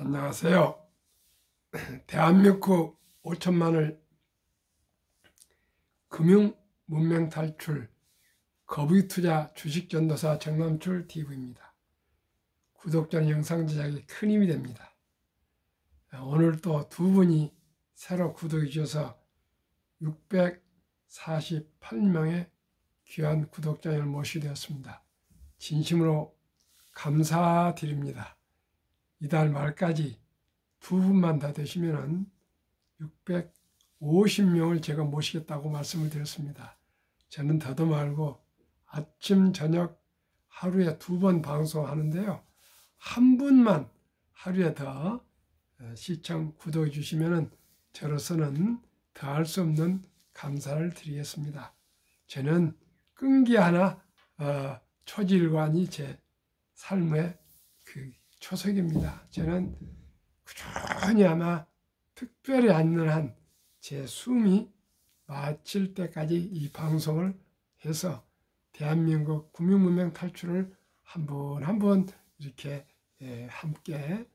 안녕하세요. 대한민국 5천만을 금융문맹 탈출 거부투자 주식전도사 정남출 TV입니다. 구독자는 영상 제작에 큰 힘이 됩니다. 오늘 또 두 분이 새로 구독해 주셔서 648명의 귀한 구독자를 모시게 되었습니다. 진심으로 감사드립니다. 이달 말까지 두 분만 다 되시면 650명을 제가 모시겠다고 말씀을 드렸습니다. 저는 더도 말고 아침 저녁 하루에 2번 방송하는데요. 한 분만 하루에 더 시청 구독해 주시면 저로서는 더할 수 없는 감사를 드리겠습니다. 저는 끈기 하나 초질관이 제 삶의 초석입니다. 저는 꾸준히 아마 특별히 않는 한 제 숨이 마칠 때까지 이 방송을 해서 대한민국 금융문맹 탈출을 한 번 한 번 이렇게 함께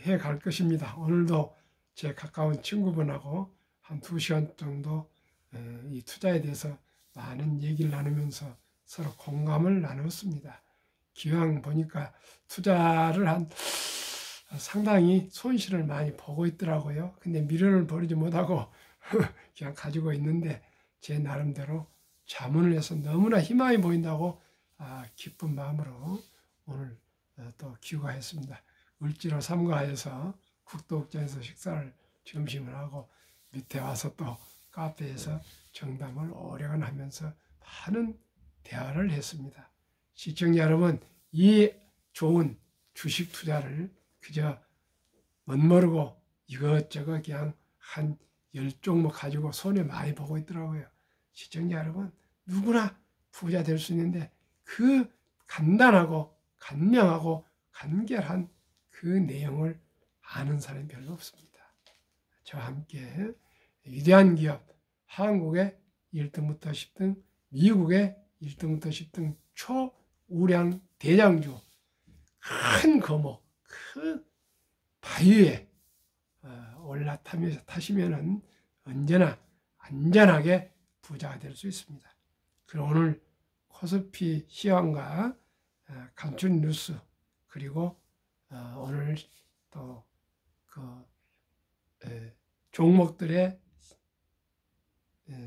해갈 것입니다. 오늘도 제 가까운 친구분하고 한 2시간 정도 이 투자에 대해서 많은 얘기를 나누면서 서로 공감을 나눴습니다. 기왕 보니까 투자를 한 상당히 손실을 많이 보고 있더라고요. 근데 미련을 버리지 못하고 그냥 가지고 있는데 제 나름대로 자문을 해서 너무나 희망이 보인다고 기쁜 마음으로 오늘 또 귀가했습니다. 을지로 삼가해서 국도극장에서 식사를 점심을 하고 밑에 와서 또 카페에서 정담을 오래간 하면서 많은 대화를 했습니다. 시청자 여러분, 이 좋은 주식 투자를 그저 멋모르고 이것저것 그냥 한 10종목 가지고 손해 많이 보고 있더라고요. 시청자 여러분, 누구나 부자 될 수 있는데 그 간단하고 간명하고 간결한 그 내용을 아는 사람이 별로 없습니다. 저와 함께 위대한 기업, 한국의 1등부터 10등, 미국의 1등부터 10등 초우량 대장주, 큰 거목, 큰 바위에 올라타시면 언제나 안전하게 부자가 될 수 있습니다. 그럼 오늘 코스피 시황과 간추 뉴스 그리고 오늘 또 종목들의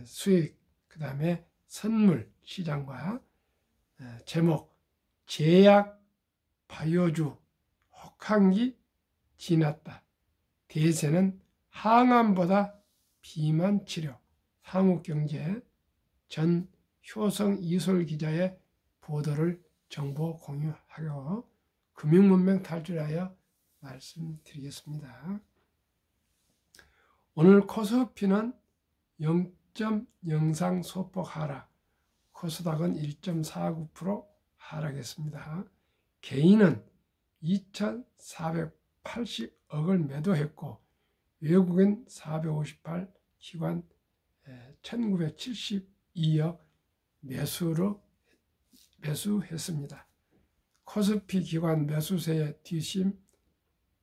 수익, 그 다음에 선물 시장과 제목 제약 바이오주 혹한기 지났다. 대세는 항암보다 비만 치료. 한국경제 전효성 이솔 기자의 보도를 정보 공유하고 금융문맹 탈출하여 말씀드리겠습니다. 오늘 코스피는 0.03 소폭 하락, 코스닥은 1.49% 하락했습니다. 개인은 2,480억을 매도했고 외국인 458, 기관 1,972억 매수했습니다. 코스피 기관 매수세의 뒷심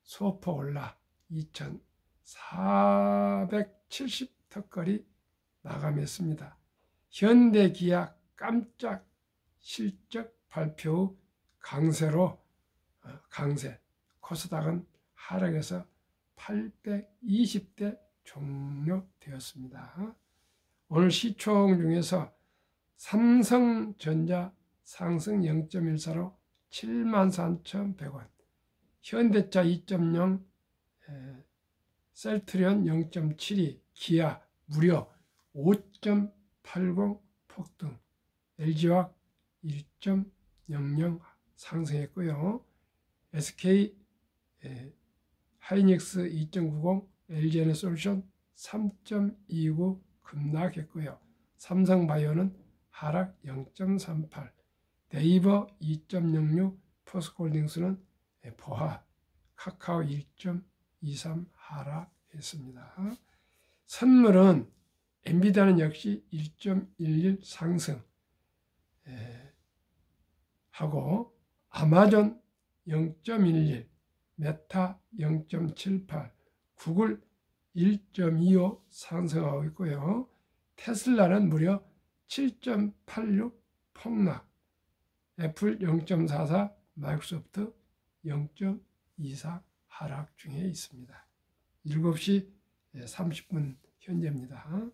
소폭 올라 2,470턱거리 마감했습니다. 현대기아 깜짝 실적 발표 후 강세, 코스닥은 하락해서 820대 종료되었습니다. 오늘 시총 중에서 삼성전자 상승 0.14로 73,100원, 현대차 2.0, 셀트리온 0.72, 기아 무려 5.80 폭등, LG화학 1.00 상승했고요. SK 하이닉스 2.90, LG에너솔루션 3.29 급락했고요. 삼성바이오는 하락 0.38, 네이버 2.06, 포스코홀딩스는 보합, 카카오 1.23 하락했습니다. 선물은 엔비디아는 역시 1.11 상승 하고 아마존 0.11, 메타 0.78, 구글 1.25 상승하고 있고요. 테슬라는 무려 7.86 폭락, 애플 0.44, 마이크로소프트 0.24 하락 중에 있습니다. 7시 30분 현재입니다.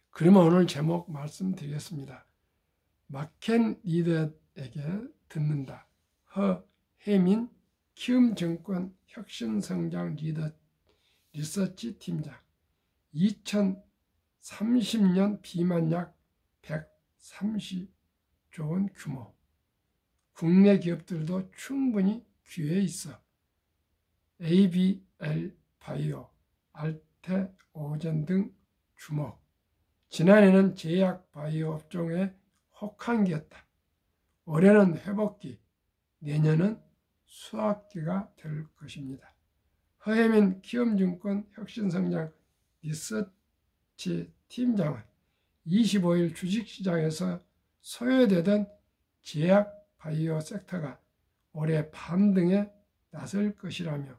그러면 오늘 제목 말씀드리겠습니다. 마켄 리더에게 듣는다. 허혜민 키움증권 혁신성장 리서치 팀장. 2030년 비만 약 130조 원 규모. 국내 기업들도 충분히 기회에 있어. ABL 바이오, 알테오젠 등 주목. 지난해는 제약 바이오 업종의 혹한기였다. 올해는 회복기, 내년은 수확기가 될 것입니다. 허혜민 키움증권 혁신성장 리서치 팀장은 25일 주식시장에서 소외되던 제약 바이오 섹터가 올해 반등에 나설 것이라며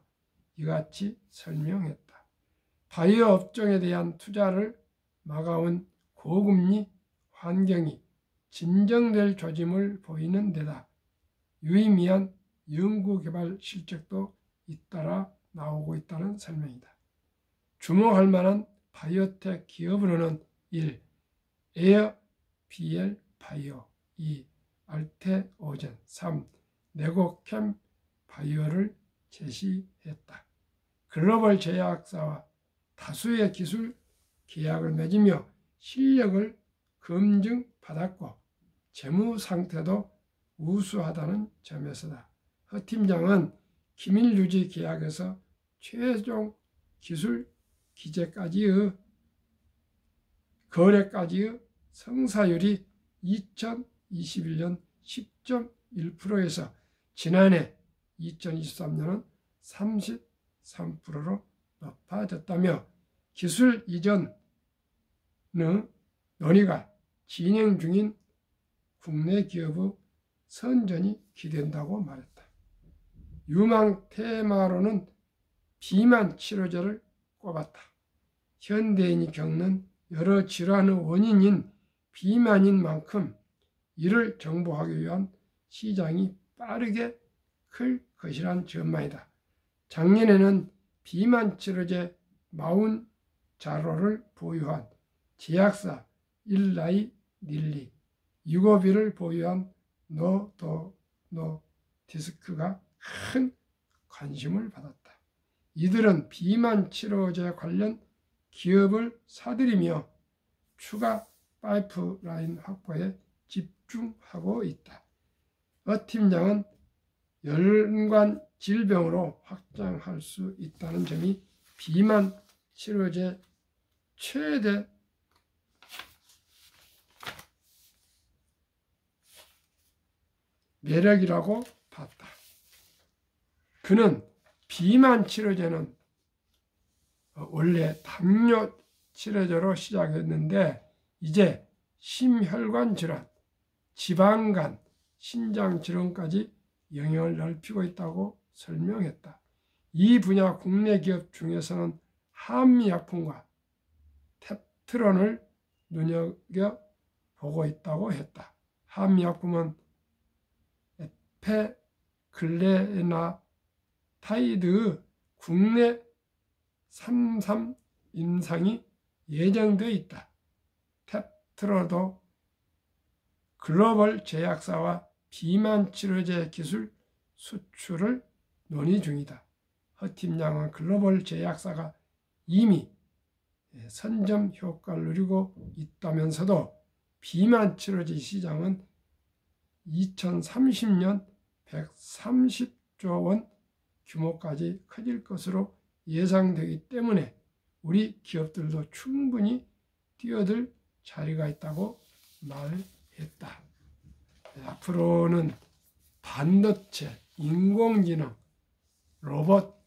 이같이 설명했다. 바이오 업종에 대한 투자를 막아온 고금리 환경이 진정될 조짐을 보이는 데다 유의미한 연구개발 실적도 잇따라 나오고 있다는 설명이다. 주목할 만한 바이오텍 기업으로는 1. 에어BL 바이오, 2. 알테오젠, 3. 네고캠 바이오를 제시했다. 글로벌 제약사와 다수의 기술 계약을 맺으며 실력을 검증받았고 재무 상태도 우수하다는 점에서다. 허 팀장은 기밀 유지 계약에서 최종 기술 기재까지의 거래까지의 성사율이 2021년 10.1%에서 지난해 2023년은 33%로 높아졌다며 기술 이전의 논의가 진행 중인 국내 기업의 선전이 기대된다고 말했다. 유망 테마로는 비만 치료제를 꼽았다. 현대인이 겪는 여러 질환의 원인인 비만인 만큼 이를 정복하기 위한 시장이 빠르게 클 것이란 전망이다. 작년에는 비만 치료제 40자료를 보유한 제약사 일라이 릴리, 유고비를 보유한 노도노디스크가 큰 관심을 받았다. 이들은 비만 치료제 관련 기업을 사들이며 추가 파이프라인 확보에 집중하고 있다. 어 팀장은 연관 질병으로 확장할 수 있다는 점이 비만 치료제 최대 매력이라고 봤다. 그는 비만 치료제는 원래 당뇨 치료제로 시작했는데 이제 심혈관 질환, 지방간, 신장 질환까지 영향을 넓히고 있다고 설명했다. 이 분야 국내 기업 중에서는 한미약품과 탭트론을 눈여겨보고 있다고 했다. 한미약품은 에페글레나타이드 국내 3.3 임상이 예정되어 있다. 탭트론도 글로벌 제약사와 비만 치료제 기술 수출을 논의 중이다. 허 팀장은 글로벌 제약사가 이미 선점 효과를 누리고 있다면서도 비만 치료제 시장은 2030년 130조 원 규모까지 커질 것으로 예상되기 때문에 우리 기업들도 충분히 뛰어들 자리가 있다고 말했다. 앞으로는 반도체, 인공지능, 로봇,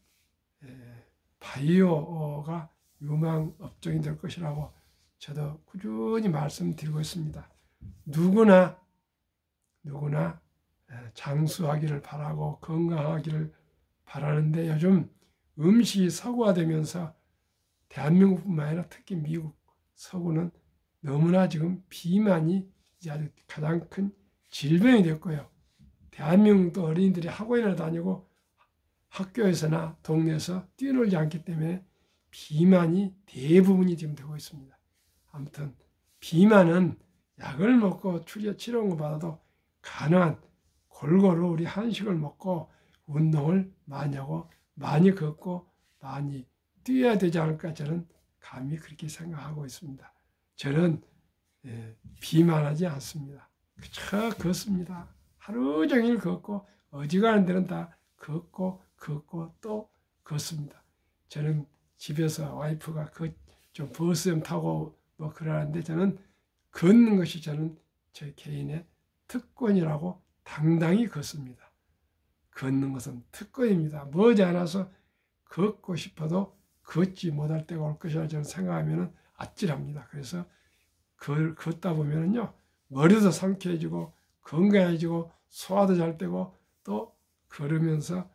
바이오가 유망 업종이 될 것이라고 저도 꾸준히 말씀드리고 있습니다. 누구나 장수하기를 바라고 건강하기를 바라는데 요즘 음식이 서구화되면서 대한민국뿐만 아니라 특히 미국 서구는 너무나 지금 비만이 이제 아주 가장 큰 질병이 됐고요. 대한민국도 어린이들이 학원이나 다니고 학교에서나 동네에서 뛰놀지 않기 때문에 비만이 대부분이 지금 되고 있습니다. 아무튼 비만은 약을 먹고 치료를 받아도 가능한 골고루 우리 한식을 먹고 운동을 많이 하고 많이 걷고 많이 뛰어야 되지 않을까 저는 감히 그렇게 생각하고 있습니다. 저는 비만하지 않습니다. 그저 걷습니다. 하루 종일 걷고 어지간한 데는 다 걷고 또 걷습니다. 저는 집에서 와이프가 좀 버스 좀 타고 뭐 그러는데 저는 걷는 것이 저는 제 개인의 특권이라고 당당히 걷습니다. 걷는 것은 특권입니다. 머지않아서 걷고 싶어도 걷지 못할 때가 올 것이라 저는 생각하면 아찔합니다. 그래서 걷다 보면은요 머리도 상쾌해지고 건강해지고 소화도 잘 되고 또 걸으면서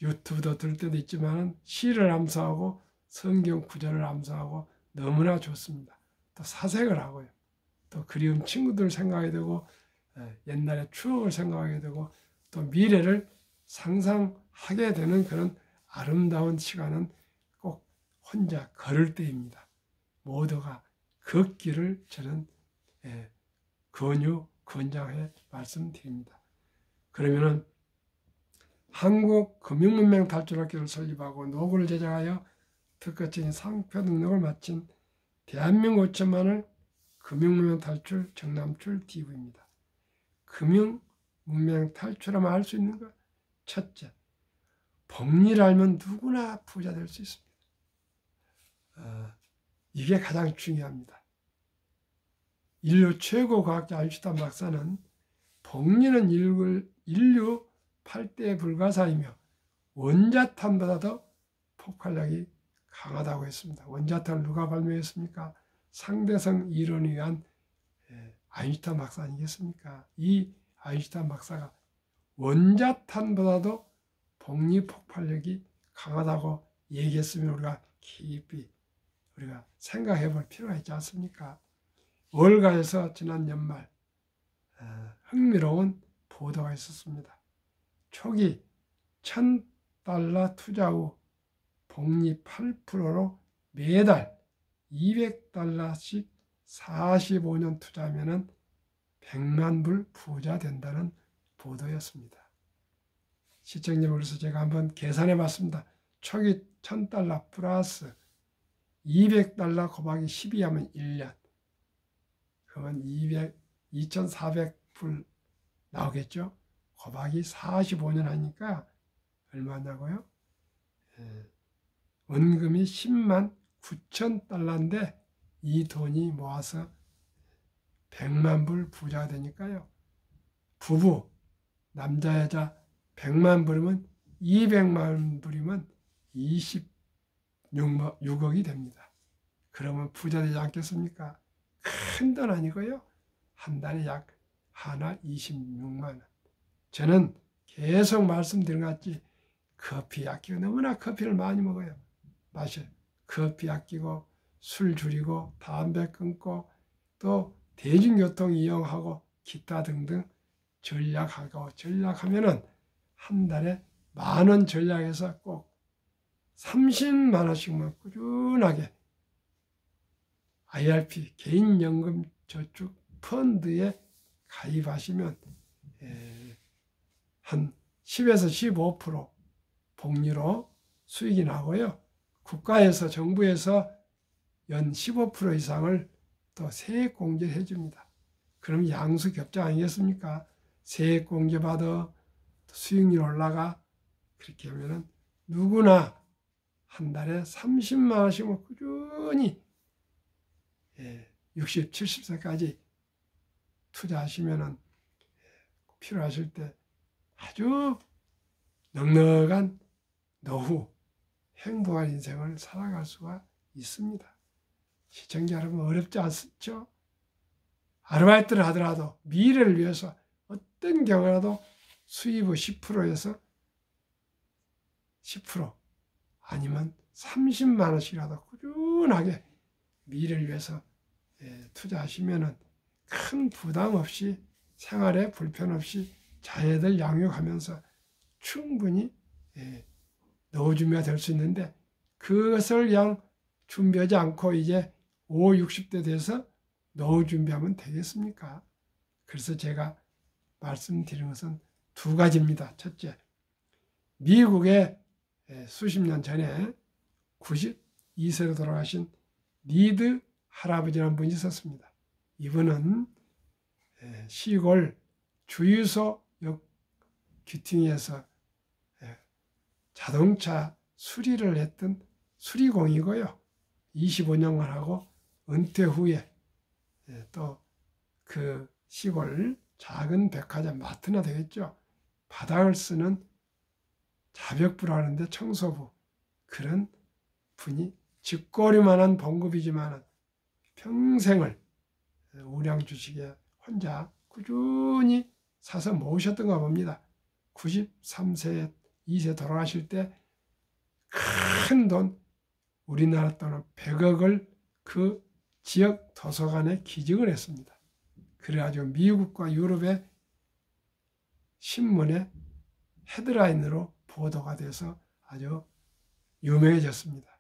유튜브도 들 때도 있지만 시를 암송하고 성경 구절을 암송하고 너무나 좋습니다. 또 사색을 하고요. 또 그리운 친구들 생각하게 되고 옛날의 추억을 생각하게 되고 또 미래를 상상하게 되는 그런 아름다운 시간은 꼭 혼자 걸을 때입니다. 모두가 걷기를 저는 권장해 말씀드립니다. 그러면은 한국금융문명 탈출학교를 설립하고 노고를 제작하여 특허적인 상표 등록을 마친 대한민국 5천만을 금융문명 탈출 정남출 DV입니다. 금융문명 탈출하면 할 수 있는 것 첫째, 복리를 알면 누구나 부자 될 수 있습니다. 이게 가장 중요합니다. 인류 최고 과학자 아인슈타인 박사는 복리는 인류 8대 불가사이며 원자탄보다도 폭발력이 강하다고 했습니다. 원자탄을 누가 발명했습니까? 상대성 이론에 의한 아인슈타인 박사 아니겠습니까? 이 아인슈타인 박사가 원자탄보다도 복리 폭발력이 강하다고 얘기했으면 우리가 깊이 생각해 볼 필요가 있지 않습니까? 월가에서 지난 연말 흥미로운 보도가 있었습니다. 초기 $1,000 투자 후 복리 8%로 매달 $200씩 45년 투자하면 100만 불 부자 된다는 보도였습니다. 시청자 그래서 제가 한번 계산해 봤습니다. 초기 $1,000 플러스 $200 곱하기 12 하면 1년. 그러면 2,400불 나오겠죠? 곱하기 45년 하니까 얼마냐고요? 원금이 10만 9천 달러인데 이 돈이 모아서 100만 불 부자가 되니까요. 부부, 남자, 여자 100만 불이면 200만 불이면 26억이 됩니다. 그러면 부자 되지 않겠습니까? 큰 돈 아니고요. 한 달에 약 하나 26만 원. 저는 계속 말씀드린 것 같이 커피 아끼고 너무나 커피를 많이 먹어요. 마셔요. 커피 아끼고 술 줄이고 담배 끊고 또 대중교통 이용하고 기타 등등 전략하면은 한 달에 10,000원 전략해서 꼭 30만 원씩만 꾸준하게 IRP 개인연금 저축 펀드에 가입하시면 한 10에서 15% 복리로 수익이 나고요. 국가에서 정부에서 연 15% 이상을 또 세액공제를 해줍니다. 그럼 양수겹자 아니겠습니까? 세액공제 받아 수익률 올라가. 그렇게 하면은 누구나 한 달에 30만 원씩만 꾸준히 60, 70세까지 투자하시면은 필요하실 때 아주 넉넉한 노후, 행복한 인생을 살아갈 수가 있습니다. 시청자 여러분 어렵지 않죠? 아르바이트를 하더라도 미래를 위해서 어떤 경우라도 수입의 10%에서 10% 아니면 30만 원씩이라도 꾸준하게 미래를 위해서 투자하시면은 큰 부담 없이 생활에 불편 없이 자녀들 양육하면서 충분히 노후 준비가 될 수 있는데, 그것을 그냥 준비하지 않고 이제 50, 60대 돼서 노후 준비하면 되겠습니까? 그래서 제가 말씀드린 것은 두 가지입니다. 첫째, 미국에 수십 년 전에 92세로 돌아가신 리드 할아버지라는 분이 있었습니다. 이분은 시골 주유소 역 귀퉁이에서 자동차 수리를 했던 수리공이고요. 25년간 하고 은퇴 후에 또 그 시골 작은 백화점, 마트나 되겠죠. 바닥을 쓰는 자벽부라 하는데 청소부, 그런 분이 쥐꼬리만한 봉급이지만 평생을 우량주식에 혼자 꾸준히 사서 모으셨던가 봅니다. 93세, 2세 돌아가실 때 큰 돈, 우리나라 돈은 100억을 그 지역 도서관에 기증을 했습니다. 그래가지고 미국과 유럽의 신문에 헤드라인으로 보도가 돼서 아주 유명해졌습니다.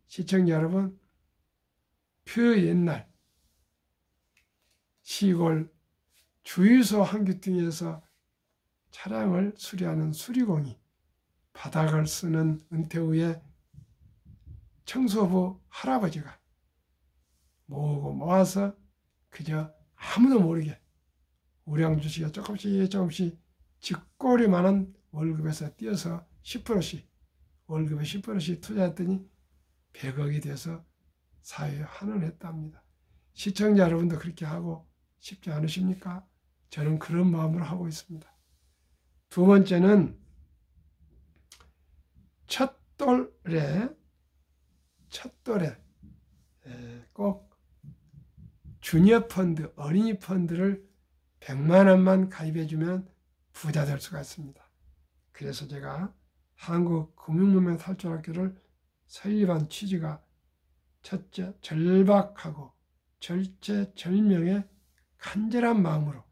시청자 여러분, 그 옛날 시골 주유소 한 귀퉁이에서 차량을 수리하는 수리공이 바닥을 쓰는 은퇴 후에 청소부 할아버지가 모으고 모아서 그저 아무도 모르게 우량주식에 조금씩 쥐꼬리만한 월급에서 띄어서 10%씩, 월급에 10%씩 투자했더니 100억이 돼서 사회에 환원했답니다. 시청자 여러분도 그렇게 하고 싶지 않으십니까? 저는 그런 마음으로 하고 있습니다. 두 번째는 첫 돌에 꼭 주니어 펀드, 어린이 펀드를 100만 원만 가입해주면 부자 될 수가 있습니다. 그래서 제가 한국금융문명탈출학교를 설립한 취지가 첫째, 절박하고 절체절명의 간절한 마음으로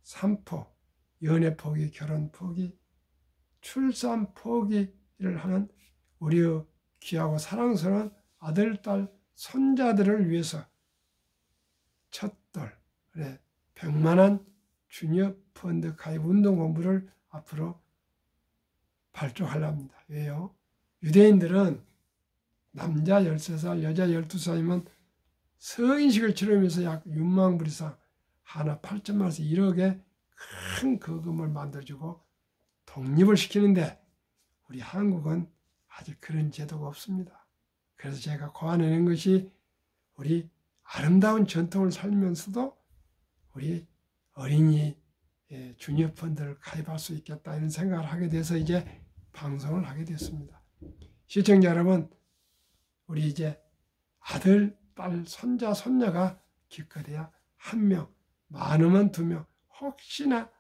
삼포, 연애 포기, 결혼 포기, 출산 포기를 하는 우리의 귀하고 사랑스러운 아들, 딸, 손자들을 위해서 첫 돌에 100만 원 주니어 펀드 가입 운동 공부를 앞으로 발족하려 합니다. 왜요? 유대인들은 남자 13살, 여자 12살이면 성인식을 치르면서 약 6만 불 이상, 하나 8천만 원에서 1억의 큰 거금을 만들어주고 독립을 시키는데, 우리 한국은 아직 그런 제도가 없습니다. 그래서 제가 고안해낸 것이 우리 아름다운 전통을 살면서도 우리 어린이 주니어 펀드를 가입할 수 있겠다, 이런 생각을 하게 돼서 이제 방송을 하게 됐습니다. 시청자 여러분, 우리 이제 아들, 딸, 손자, 손녀가 기껏해야 1명, 많으면 2명, 혹시나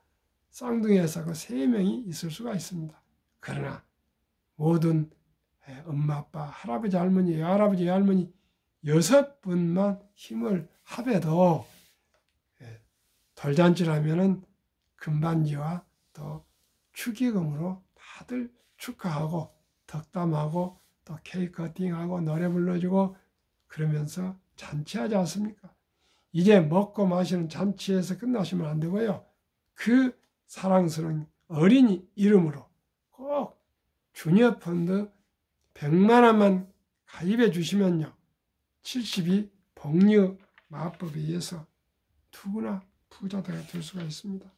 쌍둥이에서 그 3명이 있을 수가 있습니다. 그러나 모든 엄마, 아빠, 할아버지, 할머니, 외할아버지, 외할머니 6분만 힘을 합해도 돌잔치를 하면은 금반지와 또 축의금으로 다들 축하하고 덕담하고 또 케이크 커팅하고 노래 불러주고 그러면서 잔치하지 않습니까? 이제 먹고 마시는 잔치에서 끝나시면 안 되고요. 그 사랑스러운 어린이 이름으로 꼭 주니어 펀드 100만 원만 가입해 주시면요, 72 복리 마법에 의해서 누구나 부자가 될 수가 있습니다.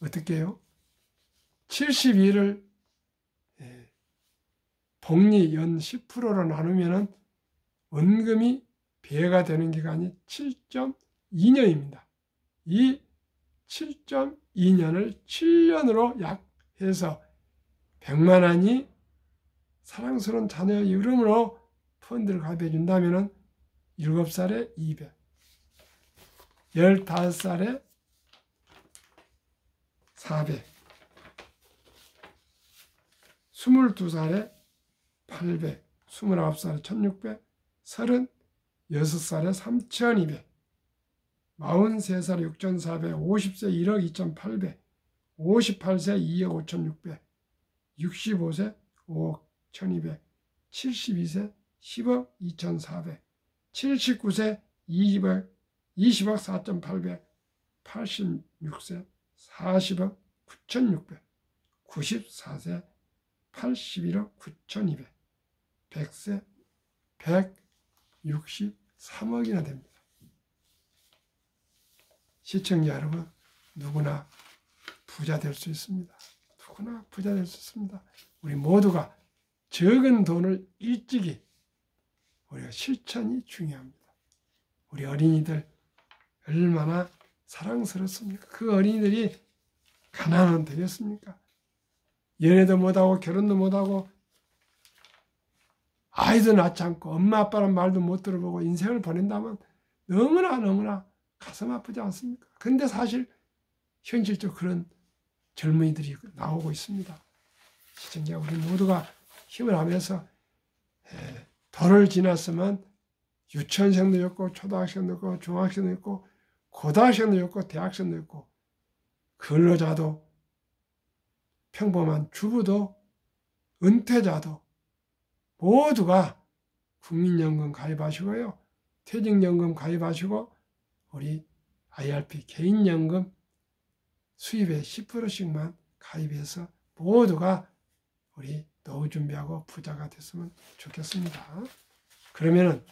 어떻게 해요? 72를 복리 연 10%로 나누면 원금이 배가 되는 기간이 7.2년입니다. 이 7.2년을 7년으로 약 해서 100만 원이 사랑스러운 자녀 이름으로 펀드를 가입해 준다면 7살에 200, 15살에 400, 22살에 800, 29살에 1600, 36살에 3200, 43살에 6400, 50세 1억 2800, 58세 2억 5600, 65세 5억 1200, 72세 10억 2400, 79세 20억 4.800, 86세 40억 9600, 94세 81억 9200, 100세 163억이나 됩니다. 시청자 여러분, 누구나 부자 될 수 있습니다. 누구나 부자 될 수 있습니다. 우리 모두가 적은 돈을 일찍이 우리가 실천이 중요합니다. 우리 어린이들 얼마나 사랑스럽습니까? 그 어린이들이 가난하면 되겠습니까? 연애도 못하고 결혼도 못하고 아이도 낳지 않고 엄마 아빠란 말도 못 들어보고 인생을 보낸다면 너무나 가슴 아프지 않습니까? 근데 사실 현실적으로 그런 젊은이들이 나오고 있습니다. 시청자 우리 모두가 힘을 하면서 도를 지났으면 유치원생도 있고 초등학생도 있고 중학생도 있고 고등학생도 있고 대학생도 있고 근로자도 평범한 주부도 은퇴자도 모두가 국민연금 가입하시고요. 퇴직연금 가입하시고 우리 IRP 개인연금 수입의 10%씩만 가입해서 모두가 우리 노후 준비하고 부자가 됐으면 좋겠습니다. 그러면은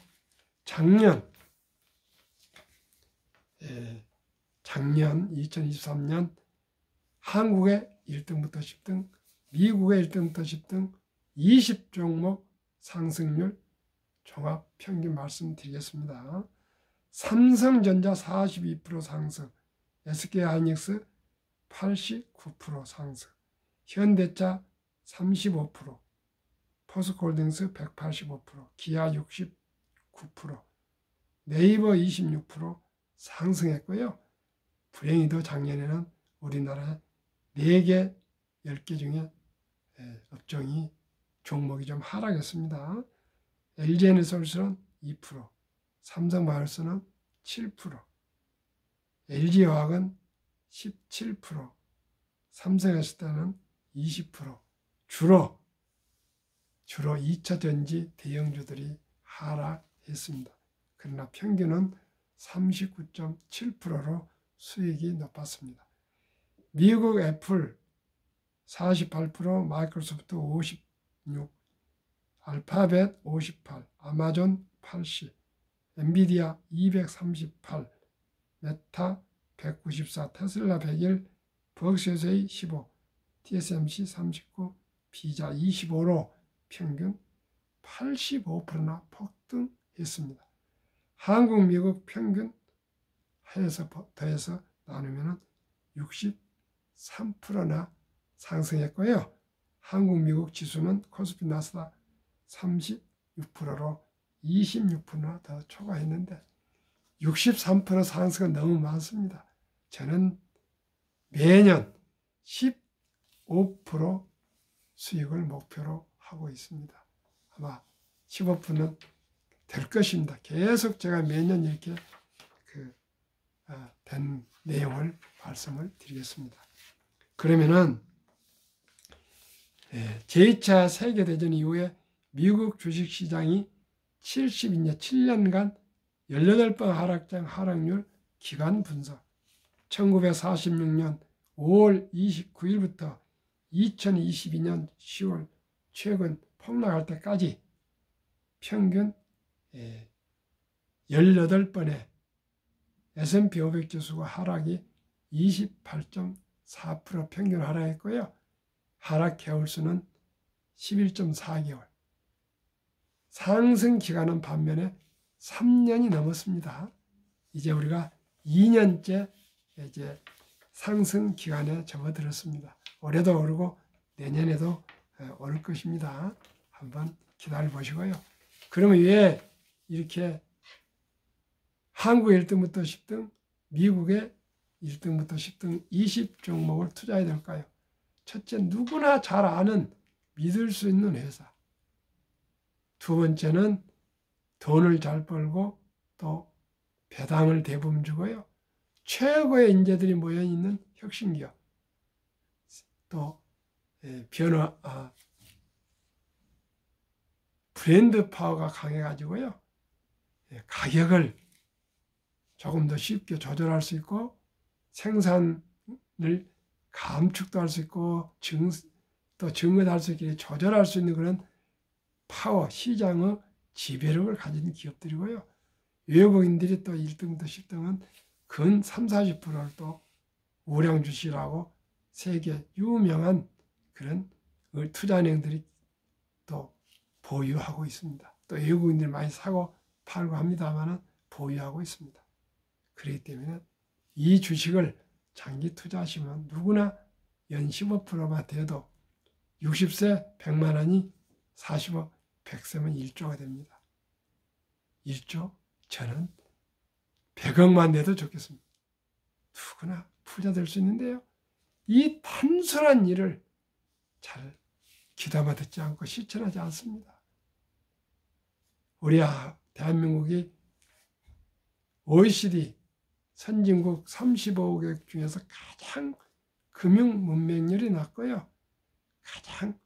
작년 2023년 한국의 1등부터 10등, 미국의 1등부터 10등 20종목 상승률 종합 평균 말씀드리겠습니다. 삼성전자 42% 상승, SK하이닉스 89% 상승, 현대차 35%, 포스코홀딩스 185%, 기아 69%, 네이버 26% 상승했고요. 불행히도 작년에는 우리나라에 4개, 10개 중에 업종이 종목이 좀 하락했습니다. LG에너지솔루션은 2%, 삼성바이오로스는 7%, LG화학은 17%, 삼성에스테는 20%, 주로 2차전지 대형주들이 하락했습니다. 그러나 평균은 39.7%로 수익이 높았습니다. 미국 애플 48%, 마이크로소프트 56%, 알파벳 58%, 아마존 80%, 엔비디아 238%, 메타 194%, 테슬라 101%, 버크셔스의 15%, TSMC 39%, 비자 25%로 평균 85%나 폭등했습니다. 한국, 미국 평균 더해서 나누면 63%나 상승했고요. 한국, 미국 지수는 코스피 나스닥 36%로 26%나 더 초과했는데 63% 상승은 너무 많습니다. 저는 매년 15% 수익을 목표로 하고 있습니다. 아마 15%는 될 것입니다. 계속 제가 매년 이렇게 된 내용을 말씀을 드리겠습니다. 그러면은 제2차 세계대전 이후에 미국 주식시장이 7년간 18번 하락장 하락률 기간 분석 1946년 5월 29일부터 2022년 10월 최근 폭락할 때까지 평균 18번의 S&P 500 지수가 하락이 28.4% 평균 하락했고요. 하락 개월수는 11.4개월. 상승 기간은 반면에 3년이 넘었습니다. 이제 우리가 2년째 이제 상승 기간에 접어들었습니다. 올해도 오르고 내년에도 오를 것입니다. 한번 기다려 보시고요. 그러면 왜 이렇게 한국의 1등부터 10등, 미국의 1등부터 10등 20종목을 투자해야 될까요? 첫째, 누구나 잘 아는 믿을 수 있는 회사. 두 번째는 돈을 잘 벌고 또 배당을 대부분 주고요. 최고의 인재들이 모여있는 혁신기업. 또 브랜드 파워가 강해가지고요. 가격을 조금 더 쉽게 조절할 수 있고 생산을 감축도 할 수 있고 또 증거도 할 수 있게 조절할 수 있는 그런 파워, 시장의 지배력을 가진 기업들이고요. 외국인들이 또 1등부터 10등은 근 30, 40%를 또 우량 주식이라고 세계 유명한 그런 투자은행들이 또 보유하고 있습니다. 또 외국인들이 많이 사고 팔고 합니다만 보유하고 있습니다. 그렇기 때문에 이 주식을 장기 투자하시면 누구나 연 15%만 돼도 60세 100만 원이 45, 100세면 1조가 됩니다. 1조? 저는 100억만 내도 좋겠습니다. 누구나 부자 될 수 있는데요. 이 단순한 일을 잘 귀담아 듣지 않고 실천하지 않습니다. 우리 대한민국이 OECD 선진국 35개 중에서 가장 금융 문맹률이 낮고요. 가장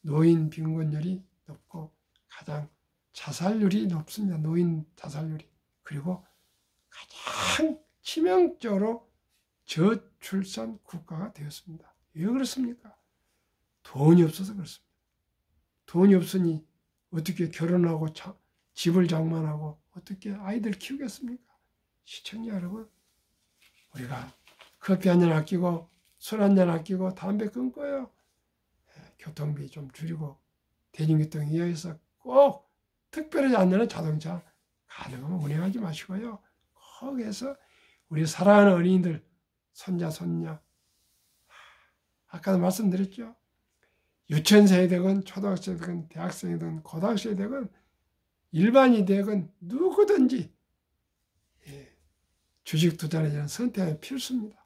노인 빈곤율이 높고 가장 자살률이 높습니다. 노인 자살률이. 그리고 가장 치명적으로 저출산 국가가 되었습니다. 왜 그렇습니까? 돈이 없어서 그렇습니다. 돈이 없으니 어떻게 결혼하고 집을 장만하고 어떻게 아이들 키우겠습니까? 시청자 여러분, 우리가 커피 한잔 아끼고 술 한잔 아끼고 담배 끊고요. 교통비 좀 줄이고 대중교통 이용해서 꼭 특별하지 않는 자동차 가능하면 운행하지 마시고요. 거기에서 우리 사랑하는 어린이들 손자 손녀 아까도 말씀드렸죠. 유치원생이 되건 초등학생이 되건 대학생이 되건 고등학생이 되건 일반인이 되건 누구든지 주식 투자는 선택이 필수입니다.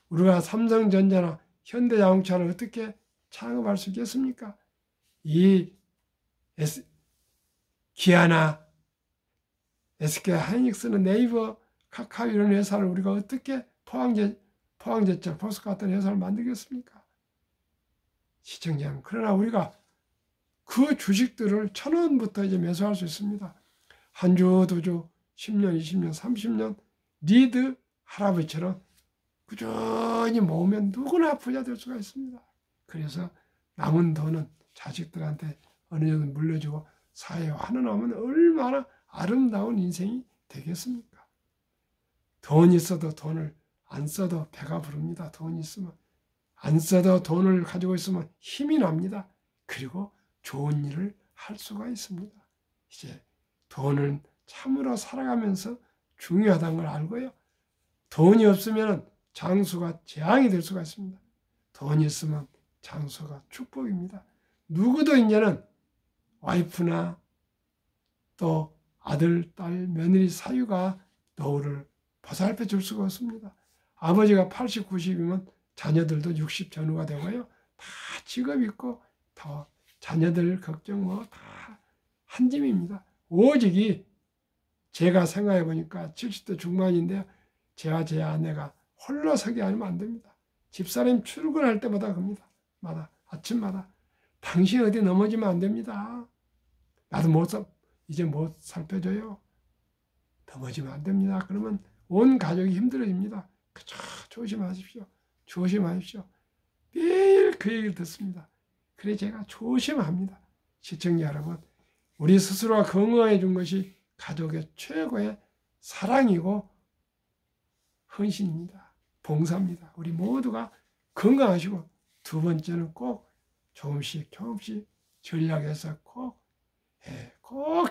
우리가 삼성전자나 현대자동차를 어떻게 창업할 수 있겠습니까? 이 기아나 SK하이닉스는 네이버, 카카오 이런 회사를 우리가 어떻게 포항제철, 포스코 같은 회사를 만들겠습니까? 시청자님, 그러나 우리가 그 주식들을 1,000원부터 이제 매수할 수 있습니다. 한 주, 두 주, 10년, 20년, 30년 리드 할아버지처럼 꾸준히 모으면 누구나 부자 될 수가 있습니다. 그래서 남은 돈은 자식들한테 어느 정도 물려주고 사회에 환원하면 얼마나 아름다운 인생이 되겠습니까? 돈 있어도 돈을 안 써도 배가 부릅니다. 돈 있으면. 안 써도 돈을 가지고 있으면 힘이 납니다. 그리고 좋은 일을 할 수가 있습니다. 이제 돈은 참으로 살아가면서 중요하다는 걸 알고요. 돈이 없으면 장수가 재앙이 될 수가 있습니다. 돈이 있으면 장수가 축복입니다. 누구도 이제는 와이프나 또 아들, 딸, 며느리 사유가 노후를 보살펴 줄 수가 없습니다. 아버지가 80, 90이면 자녀들도 60 전후가 되고요. 다 직업 있고 더 자녀들 걱정 다 한 짐입니다. 오직이 제가 생각해 보니까 70대 중반인데요. 제가 제 아내가 홀로 서게 하면 안 됩니다. 집사람 출근할 때마다 겁니다. 아침마다 당신 어디 넘어지면 안 됩니다. 나도 이제 못 살펴줘요. 넘어지면 안 됩니다. 그러면 온 가족이 힘들어집니다. 그저 조심하십시오. 조심하십시오. 매일 그 얘기를 듣습니다. 그래 제가 조심합니다. 시청자 여러분, 우리 스스로가 건강해 준 것이 가족의 최고의 사랑이고 헌신입니다. 봉사입니다. 우리 모두가 건강하시고 두 번째는 꼭 조금씩 전략해서 꼭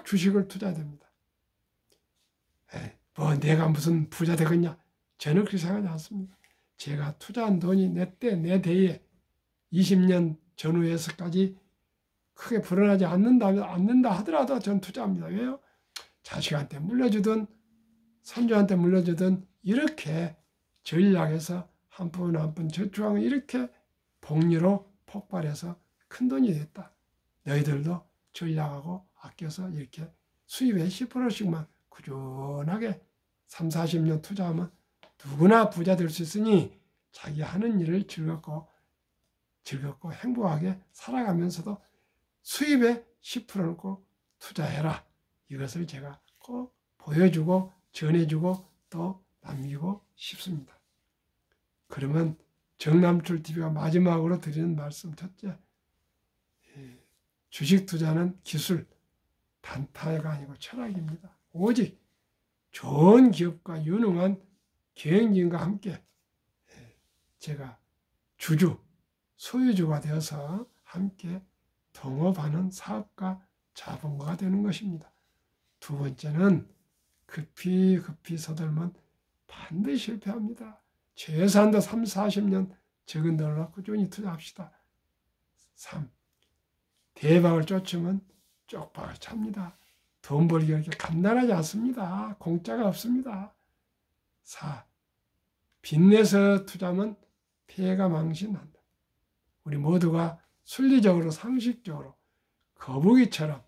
주식을 투자해야 됩니다. 내가 무슨 부자 되겠냐? 저는 그렇게 생각하지 않습니다. 제가 투자한 돈이 내 대에 20년 전후에서까지 크게 불어나지 않는다 하더라도 전 투자합니다. 왜요? 자식한테 물려주든 손주한테 물려주든 이렇게 전략해서 한 푼 한 푼 저축하면 이렇게 복리로 폭발해서 큰 돈이 됐다. 너희들도 전략하고 아껴서 이렇게 수입의 10%씩만 꾸준하게 3, 40년 투자하면 누구나 부자 될 수 있으니 자기 하는 일을 즐겁고 행복하게 살아가면서도 수입의 10%는 꼭 투자해라. 이것을 제가 꼭 보여주고 전해주고 또 남기고 싶습니다. 그러면 정남출TV가 마지막으로 드리는 말씀 첫째, 주식 투자는 기술, 단타가 아니고 철학입니다. 오직 좋은 기업과 유능한 경영진과 함께 제가 소유주가 되어서 함께 동업하는 사업가, 자본가가 되는 것입니다. 두 번째는 급히 서들면 반드시 실패합니다. 최소한도 3, 40년 적은 돈으로 꾸준히 투자합시다. 3. 대박을 쫓으면 쪽박을 찹니다. 돈 벌기가 이렇게 간단하지 않습니다. 공짜가 없습니다. 4. 빚내서 투자하면 피해가 망신한다. 우리 모두가 순리적으로 상식적으로 거북이처럼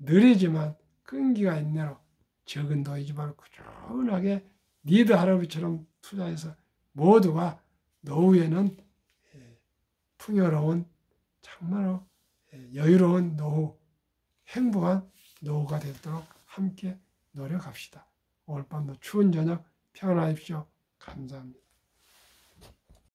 느리지만 끈기가 있는 대로 적은 돈이지만 꾸준하게 니드 할아버지처럼 투자해서 모두가 노후에는 풍요로운 정말로 여유로운 노후, 행복한 노후가 되도록 함께 노력합시다. 오늘 밤도 추운 저녁 평안하십시오. 감사합니다.